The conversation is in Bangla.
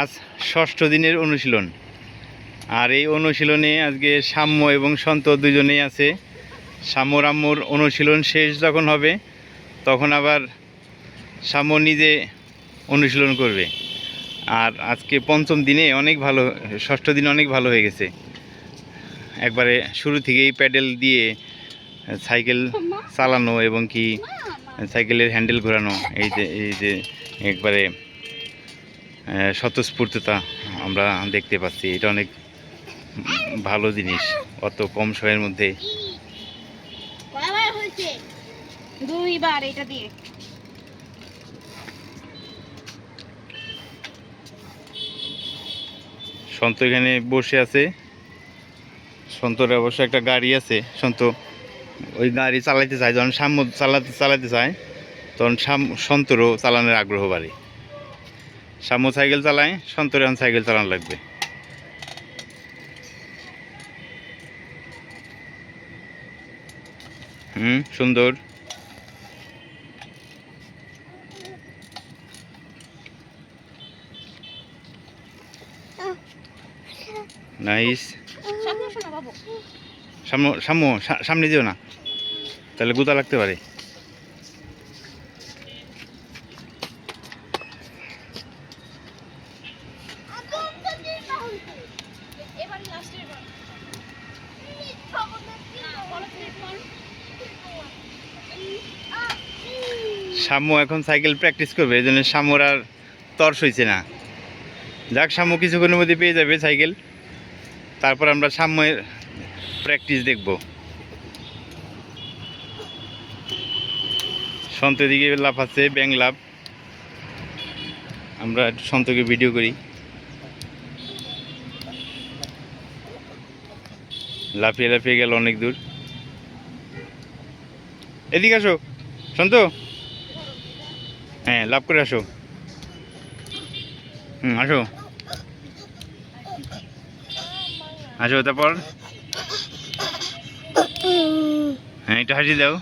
আজ ষষ্ঠ দিনের অনুশীলন। আর এই অনুশীলনে আজকে সাম্য এবং সন্ত দুজনেই আছে। সাম্য রাম্যর অনুশীলন শেষ যখন হবে তখন আবার সাম্য নিজে অনুশীলন করবে। আর আজকে পঞ্চম দিনে অনেক ভালো, ষষ্ঠ দিনে অনেক ভালো হয়ে গেছে। একবারে শুরু থেকেই প্যাডেল দিয়ে সাইকেল চালানো এবং কি সাইকেলের হ্যান্ডেল ঘোরানো, এই যে একবারে স্বতঃস্ফূর্ততা আমরা দেখতে পাচ্ছি। এটা অনেক ভালো জিনিস, অত কম সময়ের মধ্যে। সন্ত এখানে বসে আছে। সন্তর অবশ্য একটা গাড়ি আছে। সন্ত ওই গাড়ি চালাইতে চায়, যখন সাম্য চালাতে চায় তখন সন্তরও চালানোর আগ্রহ বাড়ে। সাম্য সাইকেল চালায়, সন্তর এখন সাইকেল চালানো লাগবে। সুন্দর। নাইস। সামনে দিও না, তাহলে গুতা লাগতে পারে। সাম্য এখন সাইকেল প্র্যাকটিস করবে, এই জন্য সাম্যর আর তর্স হয়েছে না। যাক, সাম্য কিছুক্ষণের মধ্যে পেয়ে যাবে সাইকেল। তারপর আমরা সাম্যের প্র্যাকটিস দেখব। সন্ত দিকে লাফাচ্ছে, ব্যাং লাভ। আমরা সন্তকে ভিডিও করি। লাফিয়ে লাফিয়ে গেল অনেক দূর। এদিকে আসো সন্ত, হ্যাঁ লাভ করে আসো। আসো আসো, তারপর হ্যাঁ একটু হাসি দাও।